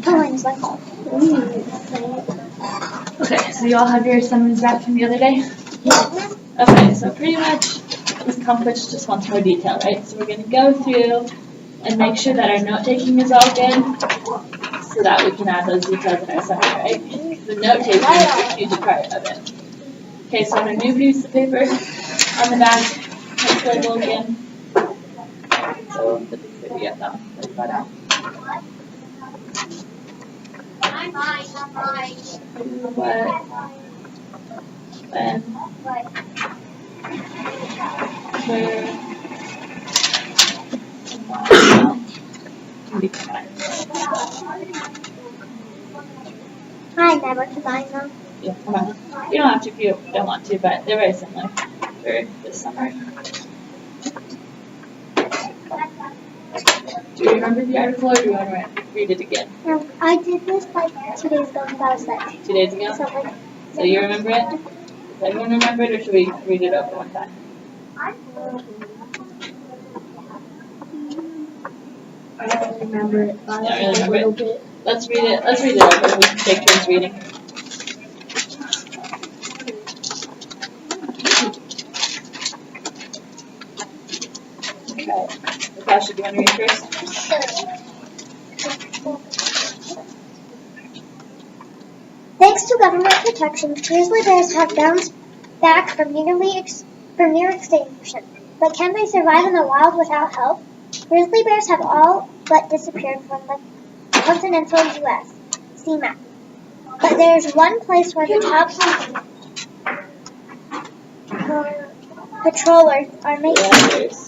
Mine's like, Okay, so you all have your assignments back from the other day? yeah. Okay, so pretty much this conflict just wants more detail, right? So we're going to go through and make sure that our note taking is all good so that we can add those details in our summary, right? The note taking is a huge part of it. Okay, so on our new piece of paper, on the back, let's label again. So the piece of paper you have that got out. What? When? Where? I never combine them. Yeah, come on. You don't have to if you don't want to, but they're very similar for this summer. Do you remember the article or do you want to read it again? I did this like 2 days ago because I was sick. 2 days ago? So you remember it? Does everyone remember it or should we read it over one time? I don't remember it. I don't really remember it. Let's read it. Let's read it over. We can take turns reading. Okay. Natasha, do you want to read first? Thanks to government protections, grizzly bears have bounced back from near extinction. But can they survive in the wild without help? Grizzly bears have all but disappeared from the continental U.S. sea map. But there's one place where the top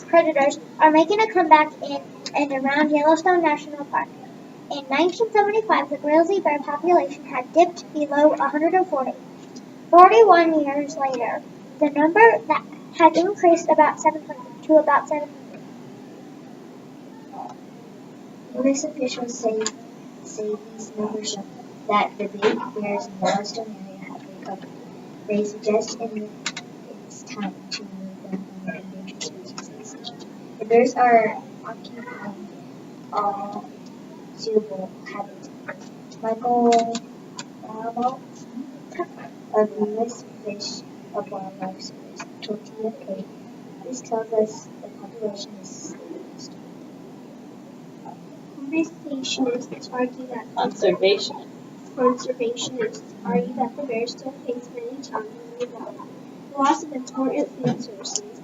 predators are making a comeback in and around Yellowstone National Park. In 1975, the grizzly bear population had dipped below 140. 41 years later, the number that had increased about 700 to about 700. U.S. officials say these numbers show that the big bears in the Yellowstone area have recovered. They suggest it's time to remove them from the endangered species list. The bears are occupying all suitable habitats. Michael Baumann of U.S. Fish and Wildlife Service told TFK, this tells us the population is stabilized. Conservationists argue that the bears still face many challenges in the wild. The loss of important food sources.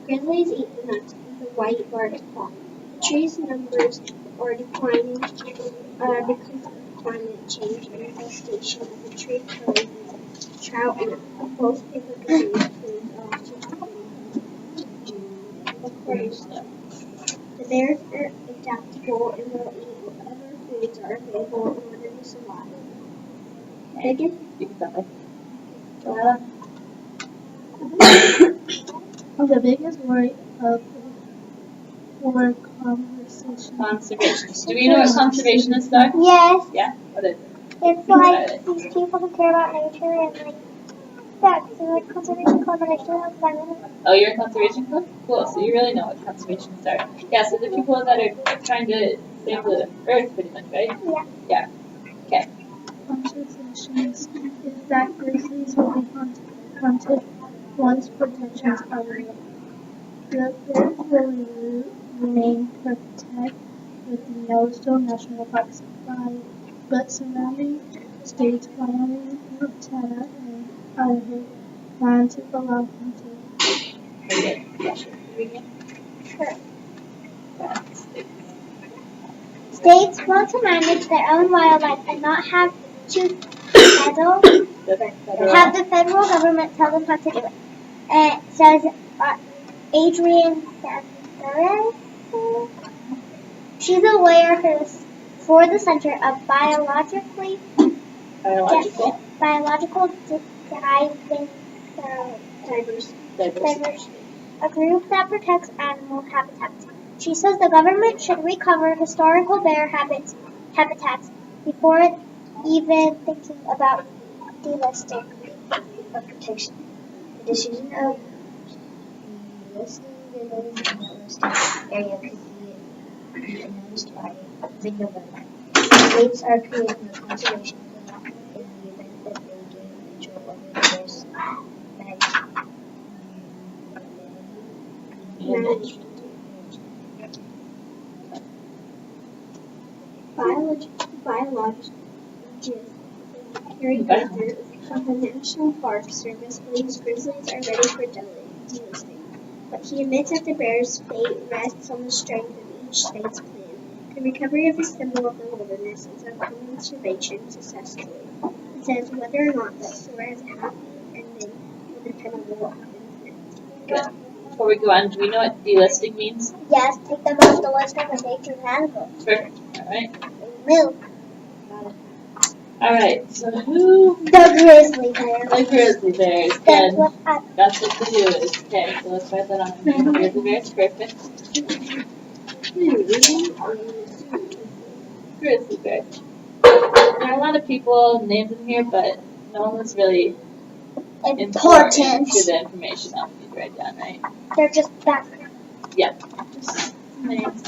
Grizzlies eat the nuts of the white barred plum. The trees' numbers are declining because of climate change and infestation of the tree toads, trout, and both paper container foods are also declining. The bears are adaptable and will eat whatever foods are available in order to survive. The biggest worry for conservationists. Do we know what conservationists are? Yes. Yeah? What is it? It's like these people who care about nature and like that. So like conservation collaboration environment. Oh, you're a conservation club? Cool. So you really know what conservationists are. Yeah, so the people that are trying to save the earth pretty much, right? Yeah. Yeah. Okay. Conservationists is that grizzlies will be hunted once protections are removed. The bears will remain protected within Yellowstone National Park, but surrounding states, Wyoming, Montana, and Idaho, plan to allow hunting. Sure. States want to manage their own wildlife and not have to have the federal government tell them how to do it. Says Adrienne Sanders. She's a lawyer for the Center of Biological Diversity, a group that protects animal habitats. She says the government should recover historical bear habitats before even thinking about delisting of protection. The decision of delisting grizzlies in the Yellowstone area could be announced by mid-November. states are creating a conservation plan in the event that they gain control over the bear's Management. Biologists Gary Gardner of the National Park Service believes grizzlies are ready for delisting, but he admits that the bear's fate rests on the strength of each state's plan. The recovery of the symbol of the wilderness is a conservation successfully. He says whether or not the story has a happy ending will depend on what happens next. Good. Before we go on, do we know what delisting means? Yes, take them off the list of endangered animals. Perfect. Alright. Move. Alright, so who? The grizzly bear. The grizzly bears. That's Good. what I. That's what the who is. Okay, so let's write that on here. Grizzly bears, perfect. Grizzly bear. There are a lot of people, names in here, but no one was really important Important. to the information I'll need to write down, right? They're just background. Yeah. Just names.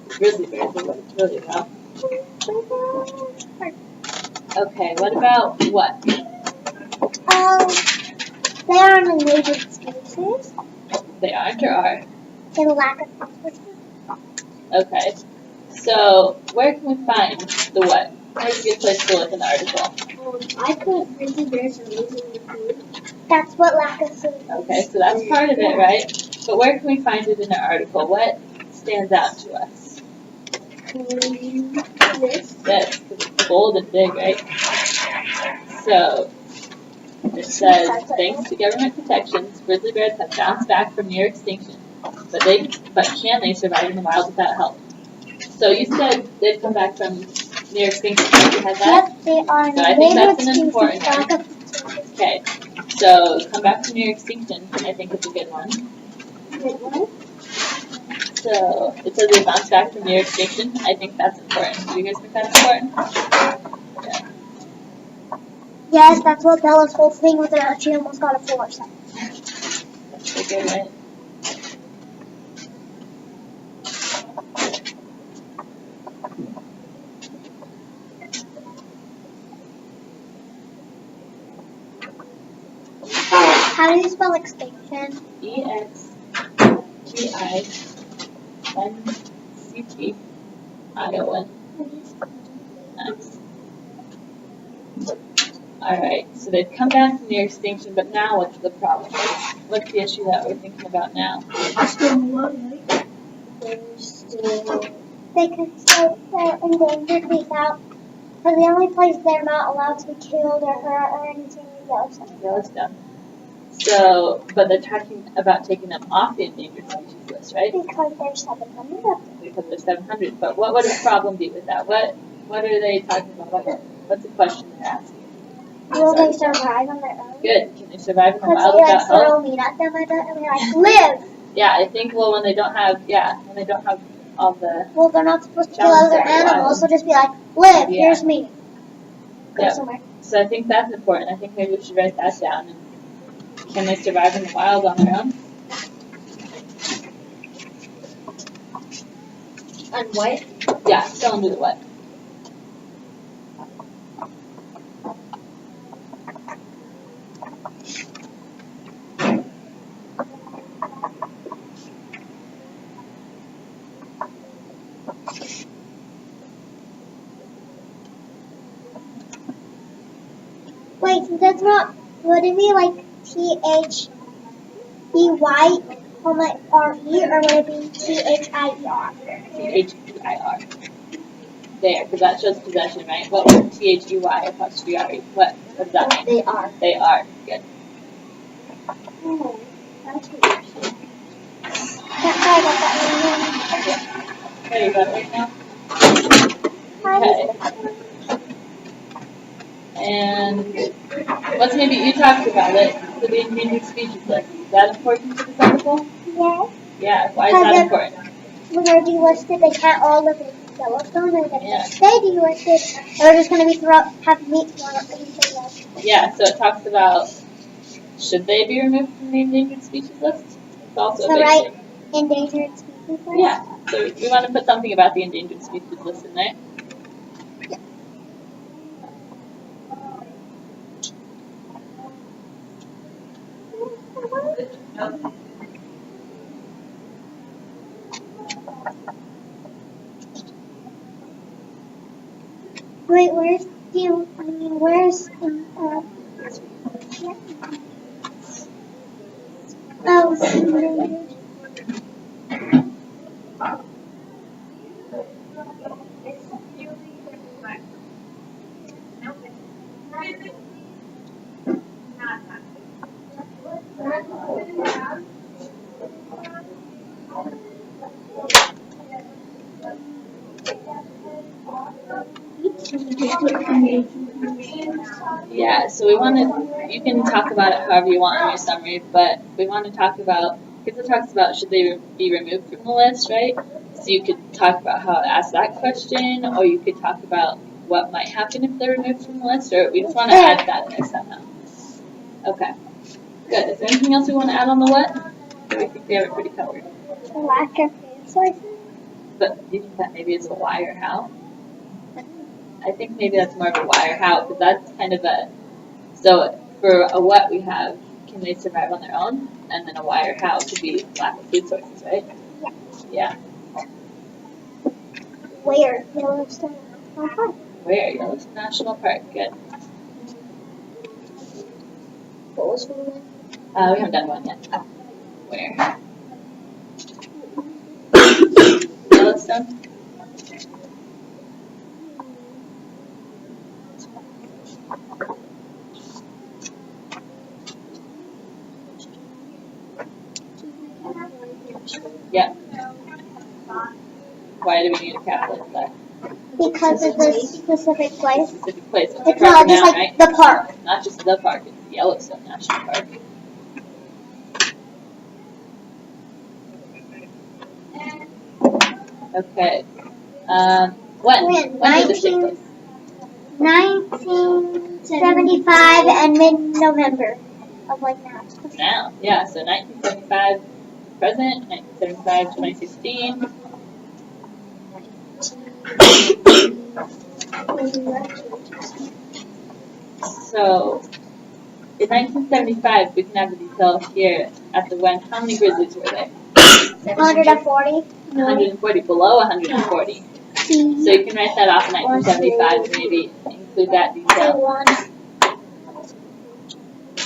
Grizzly bears are worked really well. Okay, what about what? They are an endangered species. They aren't or are? They lack of competition. Okay. So, where can we find the what? Where's a good place to look in the article? I put grizzly bears are losing the food. That's what lack of food. Okay, so that's part of it, right? But where can we find it in the article? What stands out to us? This. Yes, because it's bold and big, right? So, it says, thanks to government protections, grizzly bears have bounced back from near extinction. But can they survive in the wild without help? So you said they've come back from near extinction. Have you had that? Yep, they are So I think that's an endangered important species. one. Lack of Okay, so come back from near extinction, I think it's a good one. So it says they bounced back from near extinction. I think that's important. Do you guys think that's important? Yeah. Yes, that's what Bella's whole thing was about. She almost got a 4. So. That's a good one. How do you spell extinction? EXTINCTION. Nice. Alright, so they've come back from near extinction, but now what's the problem? What's the issue that we're thinking about now? They're still. They can say they're endangered without. Because the only place they're not allowed to be killed or hurt or anything is Yellowstone. Yellowstone. So, but they're talking about taking them off the endangered species list, right? Because there's 700 of them. Because there's 700. But what would the problem be with that? What are they talking about? What's the question they're asking? Will they survive on their own? Good. Can they survive in the Because wild they without help? throw meat at them and they're like, live! Yeah, I think, well, when they don't have all the, Well, they're not supposed to kill Challenge other their wild. animals, so just be like, live, Yeah. here's me. Go Yeah. somewhere. so I think that's important. I think maybe we should write that down. And can they survive in the wild on their own? And what? Yeah, still under the what? Wait, so that's not, would it be like THEY, or would it be THIER? THEIR. There, because that shows possession, right? What would THEY apostrophe R? What does that mean? They are. They are. Good. Oh, that's what you're saying. That's how I got that Okay, you got it right now? one. Okay. And let's maybe you talked about it for the endangered species list. Is that important to this article? Yes. Yeah. Why is that important? When they're delisted, they can't all live in Yellowstone, and if Yeah. they stay delisted, they're just going to be have meat thrown up into them. Yeah. So it talks about should they be removed from the endangered species list? It's also a So big right, thing. endangered species. Yeah, so we want to put something about the endangered species list in there. Wait, where's oh, endangered. Yeah, so we want to, you can talk about it however you want in your summary, but we want to talk about, because it talks about should they be removed from the list, right? So you could talk about how to ask that question, or you could talk about what might happen if they're removed from the list, or we just want to add that in there somehow. Okay, good. Is there anything else we want to add on the what? Or we think we have it pretty covered. Lack of food sources. But do you think that maybe it's a why or how? I think maybe that's more of a why or how, because that's kind of a, so for a what we have, can they survive on their own? And then a why or how could be lack of food sources, right? Yeah. Where? Yellowstone National Park. Where? Yellowstone National Park. Good. What was for the one? We haven't done one yet. Where? Yellowstone? Yeah. Why do we need a capital for that? Because it's a specific place. Specific place. It's It's not just now, like right? the park. Not just the park, it's Yellowstone National Park. Okay. When did this take place? 1975 and mid-November of like now. Now, yeah, so 1975 present, 1975 2016. So, in 1975, we can have the detail here at the when. How many grizzlies were there? 140. 140, below 140. So you can write that off in 1975 and maybe include that detail.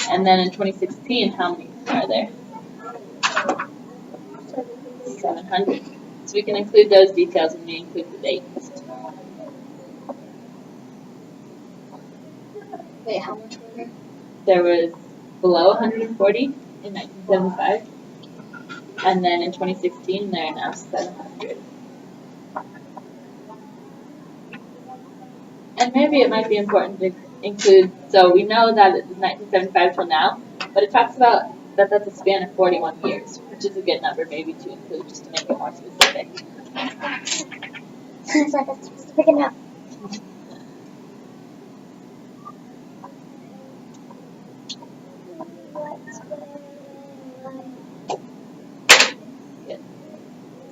And then in 2016, how many are there? 700. So we can include those details and we include the dates. Wait, how much were there? There was below 140 in 1975. And then in 2016, there are now 700. And maybe it might be important to include, so we know that it's 1975 till now, but it talks about that that's a span of 41 years, which is a good number maybe to include just to make it more specific. Seems like it's specific enough.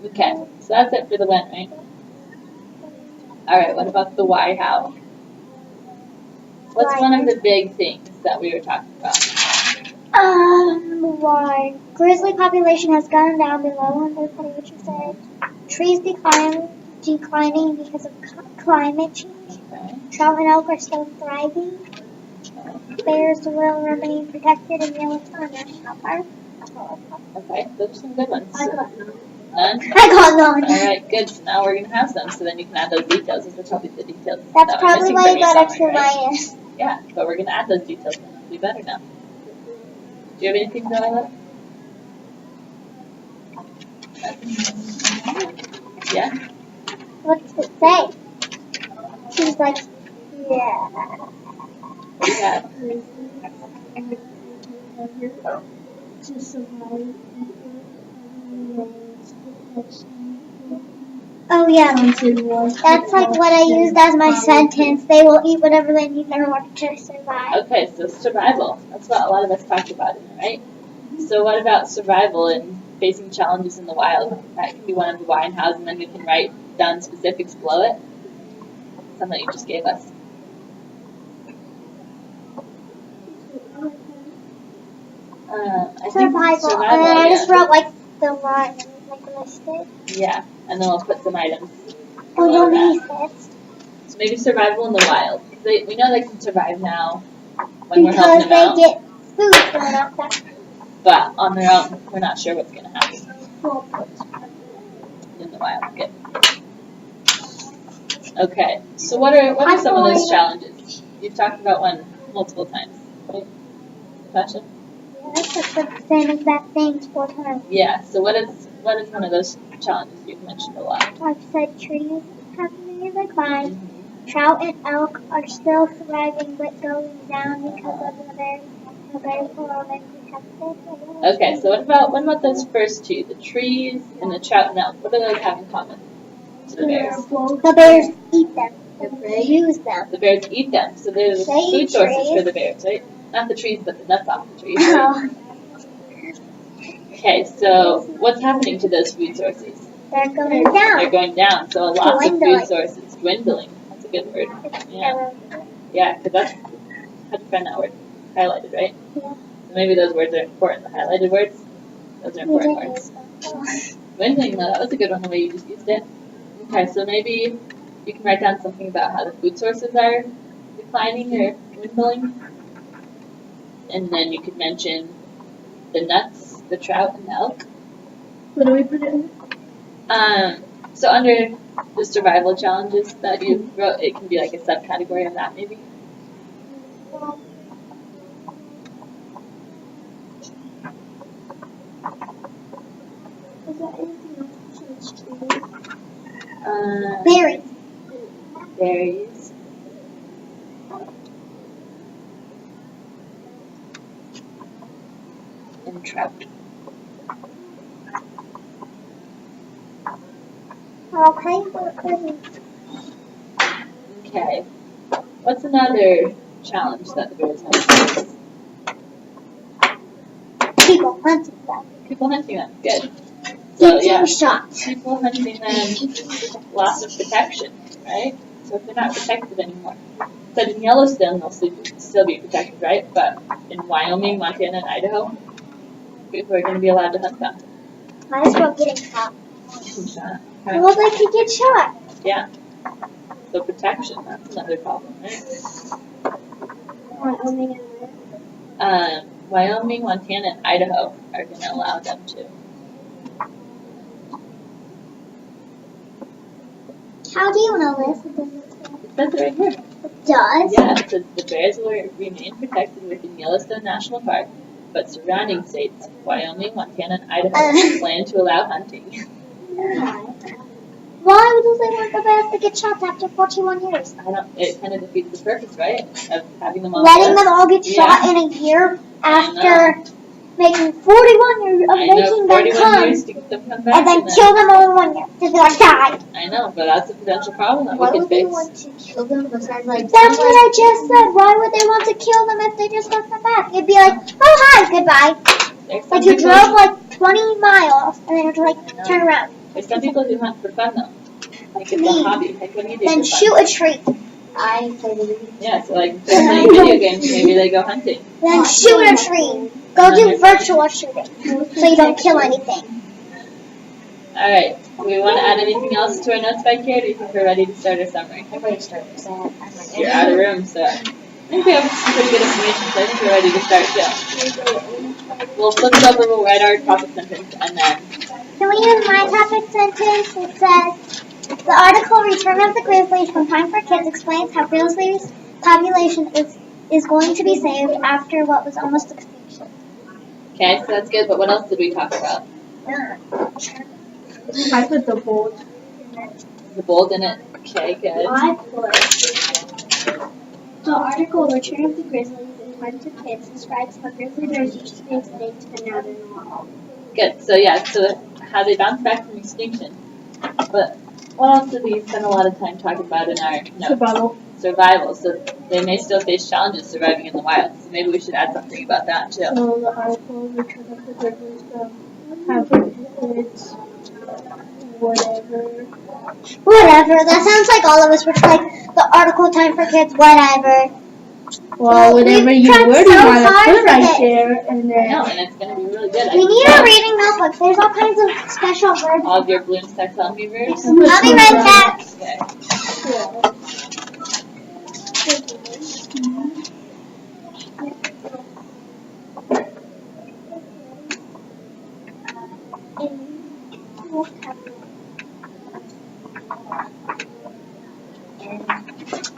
Okay, so that's it for the when, right? Alright, what about the why, how? What's one of the big things that we were talking about? Why? Grizzly population has gone down below 140, which you said. Trees declining because of climate change. Okay. Trout and elk are still thriving. Bears will remain protected in Yellowstone National Park. Okay, those are some good ones. I got none. None? I got none. Alright, good. So now we're going to have some, so then you can add those details. Those are probably the details. That's that we're probably missing why from you your got extra summary, right? minus. Yeah, but we're going to add those details and it'll be better now. Do you have anything to add? Yeah? What does it say? She's like, yeah. What do you have? To survive Oh yeah. That's like what I used as my sentence. They will eat whatever they need in order to survive. Okay, so survival. That's what a lot of us talked about, right? So what about survival in facing challenges in the wild. That can be one of the why and hows, and then we can write down specifics below it. Some that you just gave us. I think Survival. And then I just wrote like the one, like listed. Yeah, and then we'll put some items. Oh, below no, that. So maybe survival in the wild. We know they can survive now when we're Because helping them they out, get food thrown out there. but on their own, we're not sure what's going to happen in the wild. Good. Okay, so what are some of those challenges? You've talked about one multiple times, right? Natasha? That's the same exact things 4 times. Yeah, so what is one of those challenges you've mentioned a lot? I've said trees have many declines. Trout and elk are still surviving but going down because of the bears. The bears will always protected. Okay, so what about those first two, the trees and the trout and elk? What do those have in common to the bears? The bears eat them. They use them. The bears eat them, so they're the They eat food sources trees. for the bears, right? Not the trees, but the nuts off the trees. Right? Okay, so what's happening to those food sources? They're going They're down. going down, so lots of food Dwindling. sources, dwindling. That's a good word. Yeah, yeah, because that's, how'd you find that word? Highlighted, right? Yeah. So maybe those words are important, the highlighted words. Those are important words. Dwindling, though, that was a good one, the way you just used it. Okay, so maybe you can write down something about how the food sources are declining or dwindling. And then you could mention the nuts, the trout, and the elk. What do we put in? So under the survival challenges that you wrote, it can be like a subcategory of that, maybe. Is there anything else besides trees? Berries. Berries. And trout. Okay. Okay. What's another challenge that the bears have? People hunting them. People hunting them. Good. So Getting yeah, shot. people hunting them, loss of protection, right? So if they're not protected anymore. So in Yellowstone, they'll still be protected, right? But in Wyoming, Montana, and Idaho, people are going to be allowed to hunt them. Might as well getting shot. Okay. Well, they could get shot. Yeah. So protection, that's another problem, right? Wyoming and Wyoming, Montana, and Idaho are going to allow them to. How do you know this? It says it right here. It does? Yeah, it says the bears will remain protected within Yellowstone National Park, but surrounding states, Wyoming, Montana, and Idaho, plan to allow hunting. Why would they want the bears to get shot after 41 years? It kind of defeats the purpose, right? Of having them on Letting the them all get shot in a year after making 41 years of making them 41 come, years to get them come back. and then kill them all in 1 year. Just like die. I know, but that's a potential problem that Why we would can they fix. want to kill them besides like... That's what I just said. Why would they want to kill them if they just want them back? You'd be like, oh hi, goodbye. There's some Like you people- drove like 20 miles and then you're like, turn around. There's some people who hunt for fun though. Like it's a Me. hobby. Like what do you do Then for fun? shoot a tree. I play video games. Yeah, so like they're playing video games, maybe they go hunting. Then shoot a tree. Go do virtual shooting so you don't kill anything. Alright, do we want to add anything else to our notes back here? Do you think we're ready to start our summary? I'm ready to start this. You're out of room, so I think we have some pretty good information, so I think we're ready to start too. We'll flip it over, we'll write our topic sentence, and then Can we use my topic sentence? It says, the article Return of the Grizzlies from Time for Kids explains how grizzlies population is going to be saved after what was almost extinction. okay, so that's good, but what else did we talk about? I put the bold. The bold in it. Okay, good. I put the article Return of the Grizzlies in Time to Kids describes how grizzly bears used to be extinct and now they're normal. Good, so yeah, so how they bounce back from extinction. But what else did we spend a lot of time talking about in our notes? Survival. Survival, so they may still face challenges surviving in the wild, so maybe we should add something about that too. So the article Return of the Grizzlies from Time for Kids, whatever. Whatever. That sounds like all of us were like the article Time for Kids, whatever. Well, whatever we've you tried word, so you want to hard put for right this. there, and I then know, and it's gonna be really good. We need a reading notebook. There's all kinds of special verbs. All of your Bloom's taxonomy verbs. I'm gonna I'll be put right that- back. Okay.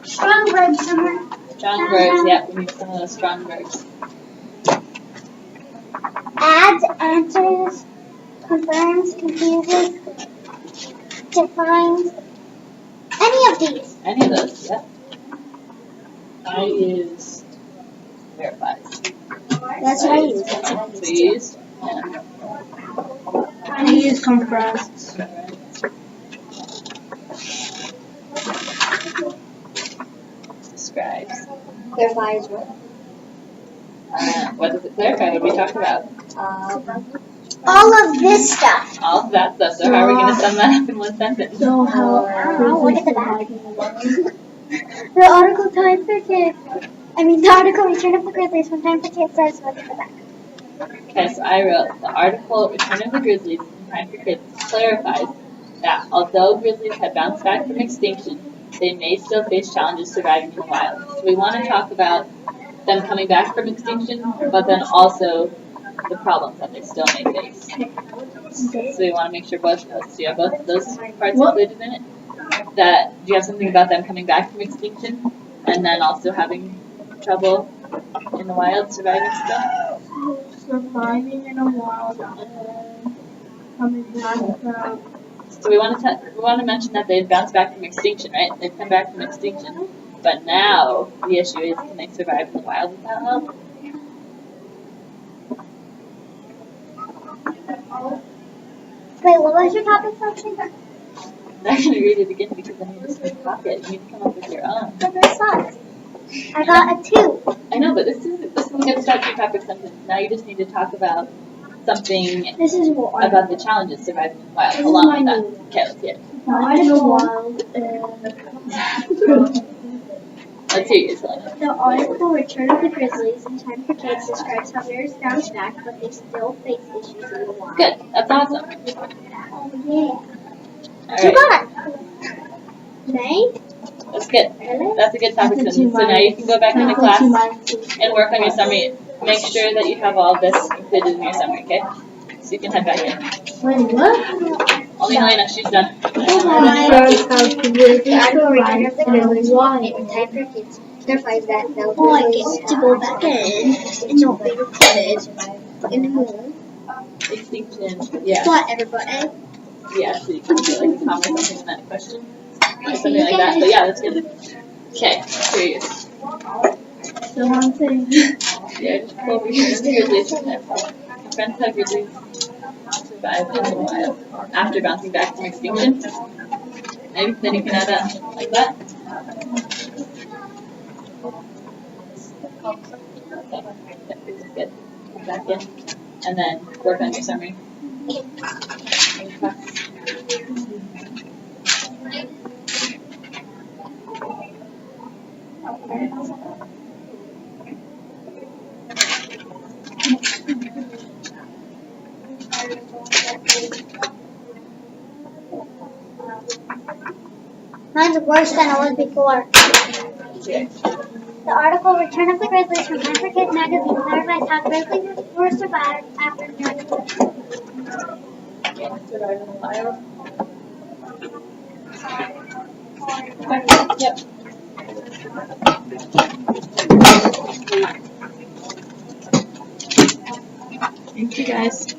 Strong verbs, Summer. Strong verbs. Yep, we need some of those strong verbs. Adds, answers, confirms, confuses, defines. Any of these. Any of those. Yep. I use verifies. That's what I use. That's what I So use. you used. Yeah. I use compressed. Describes. Clarifies what? What does it clarify? What we talked about? All of this stuff. All of that stuff. So how are we going to sum that up in one sentence? So how I don't know, look at the back. back. The article Time for Kids. The article Return of the Grizzlies from Time for Kids says look at the back. Okay, so I wrote the article Return of the Grizzlies from Time for Kids clarifies that although grizzlies have bounced back from extinction, they may still face challenges surviving in the wild. So we want to talk about them coming back from extinction, but then also the problems that they still may face. So we want to make sure both of those. Do you have both of those parts included in it? Do you have something about them coming back from extinction, and then also having trouble in the wild surviving still? Surviving in a wild and coming back from. So we want to mention that they've bounced back from extinction, right? They've come back from extinction, but now the issue is, can they survive in the wild without help? Wait, what was your topic section? I'm not going to read it again because I need to just copy it. You need to come up with your own. But this sucks. I got a 2. I know, but this is a good start to your topic sentence. Now you just need to talk about something This is what I about the challenges surviving in the wild This is along my with that. name. Okay, let's hear it. find in the wild and Let's hear you, Selena. The article Return of the Grizzlies in Time for Kids describes how bears bounce back, but they still face issues in the wild. Good. That's awesome. Oh, yeah. All You right. got it. May? That's good. Really? That's a good topic That's a sentence. So now you can go back into class and work on your summary. Make sure that you have all this included in your summary, okay? So you can head back in. Wait, what? Only Helena, she's done. The article Return of the Grizzlies in Time for Kids clarifies that the grizzlies to go back in and don't be recorded in the moon. Extinction. Yeah. What, everybody? Yeah, so you can do like a comma or something in that question. Or something like that. But yeah, that's good. Okay, curious. So one thing. Yeah, just pull over here. Grizzlies from there. Friends have grizzlies survive in the wild after bouncing back from extinction. Maybe then you can add that like that. Okay, yeah, this is good. Come back in, and then work on your summary. Mine's worse than it was before. Yeah. The article Return of the Grizzlies from Time for Kids magazine clarifies how grizzlies were survived after Yeah, survive in the wild. Yep. Thank you guys.